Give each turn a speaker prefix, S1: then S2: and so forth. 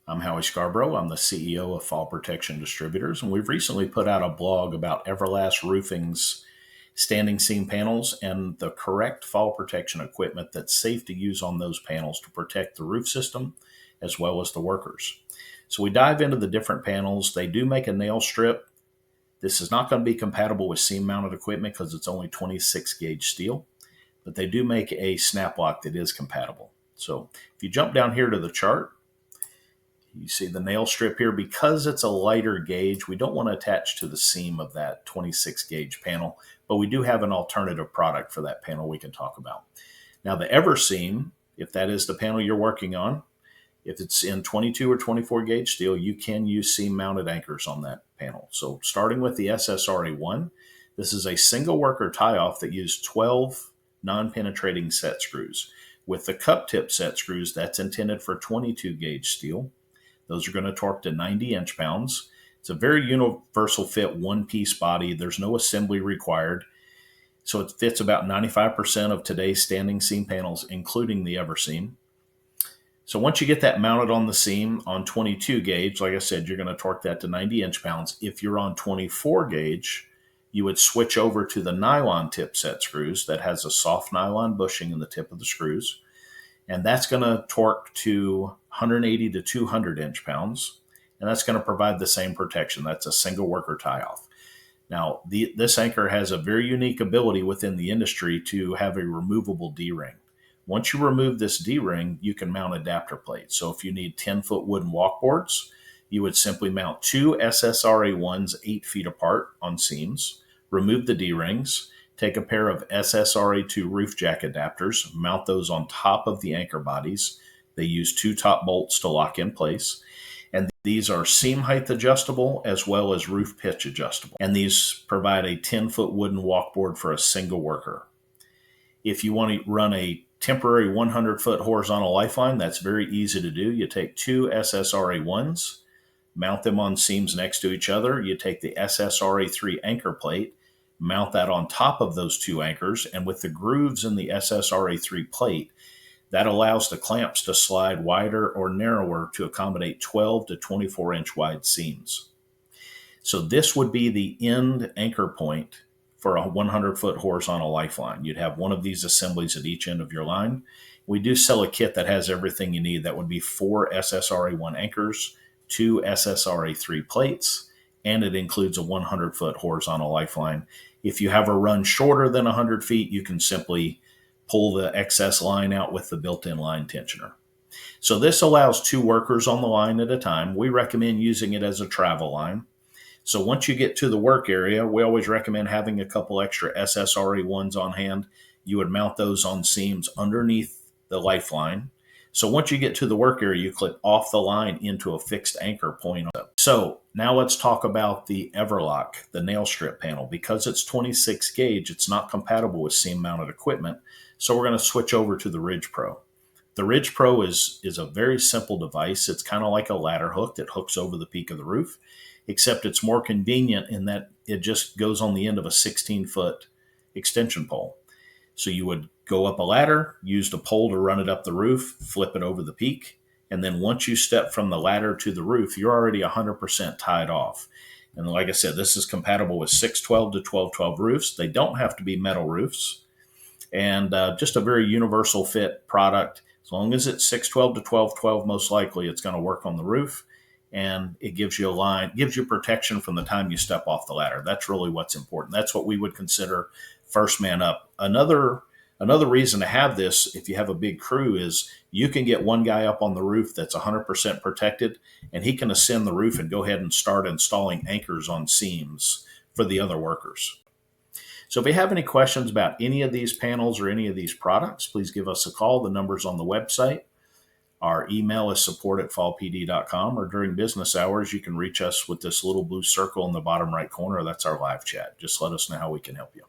S1: I'm Howie Scarborough. I'm the CEO of Fall Protection Distributors, and we've recently put out a blog about Everlast Roofing's standing seam panels and the correct fall protection equipment that's safe to use on those panels to protect the roof system as well as the workers. So we dive into the different panels. They do make a nail strip. This is not going to be compatible with seam mounted equipment because it's only 26 gauge steel, but they do make a snap lock that is compatible. So if you jump down here to the chart, you see the nail strip here. Because it's a lighter gauge, we don't want to attach to the seam of that 26 gauge panel, but we do have an alternative product for that panel we can talk about. Now the Everseam, if that is the panel you're working on, if it's in 22 or 24 gauge steel, you can use seam mounted anchors on that panel. So starting with the SSRA1, this is a single worker tie off that uses 12 non-penetrating set screws. With the cup tip set screws, that's intended for 22 gauge steel. Those are going to torque to 90 inch-pounds. It's a very universal fit, one-piece body. There's no assembly required. So it fits about 95% of today's standing seam panels, including the Everseam. So once you get that mounted on the seam on 22 gauge, like I said, you're going to torque that to 90 inch-pounds. If you're on 24 gauge, you would switch over to the nylon tip set screws that has a soft nylon bushing in the tip of the screws. And that's going to torque to 180 to 200 inch-pounds. And that's going to provide the same protection. That's a single worker tie-off. Now, this anchor has a very unique ability within the industry to have a removable D-ring. Once you remove this D-ring, you can mount adapter plates. So if you need 10-foot wooden walkboards, you would simply mount two SSRA1s 8 feet apart on seams, remove the D-rings, take a pair of SSRA2 roof jack adapters, mount those on top of the anchor bodies. They use 2 top bolts to lock in place. And these are seam height adjustable as well as roof pitch adjustable. And these provide a 10-foot wooden walkboard for a single worker. If you want to run a temporary 100-foot horizontal lifeline, that's very easy to do. You take 2 SSRA1s, mount them on seams next to each other. You take the SSRA3 Anchor Plate, mount that on top of those 2 anchors, and with the grooves in the SSRA3 plate, that allows the clamps to slide wider or narrower to accommodate 12 to 24 inch wide seams. So this would be the end anchor point for a 100-foot horizontal lifeline. You'd have one of these assemblies at each end of your line. We do sell a kit that has everything you need. That would be 4 SSRA1 anchors, 2 SSRA3 plates, and it includes a 100-foot horizontal lifeline. If you have a run shorter than 100 feet, you can simply pull the excess line out with the built-in line tensioner. So this allows 2 workers on the line at a time. We recommend using it as a travel line. So once you get to the work area, we always recommend having a couple extra SSRA1s on hand. You would mount those on seams underneath the lifeline. So once you get to the work area, you clip off the line into a fixed anchor point. So now let's talk about the Everlock, the nail strip panel. Because it's 26 gauge, it's not compatible with seam mounted equipment. So we're going to switch over to the Ridge Pro. The Ridge Pro is a very simple device. It's kind of like a ladder hook that hooks over the peak of the roof, except it's more convenient in that it just goes on the end of a 16-foot extension pole. So you would go up a ladder, use the pole to run it up the roof, flip it over the peak, and then once you step from the ladder to the roof, you're already 100% tied off. And like I said, this is compatible with 612 to 1212 roofs. They don't have to be metal roofs. And just a very universal fit product. As long as it's 612 to 1212, most likely it's going to work on the roof. And it gives you a line, gives you protection from the time you step off the ladder. That's really what's important. That's what we would consider first man up. Another reason to have this, if you have a big crew, is you can get one guy up on the roof that's 100% protected, and he can ascend the roof and go ahead and start installing anchors on seams for the other workers. So if you have any questions about any of these panels or any of these products, please give us a call. The number's on the website. Our email is support@fallpd.com, or during business hours, you can reach us with this little blue circle in the bottom right corner. That's our live chat. Just let us know how we can help you.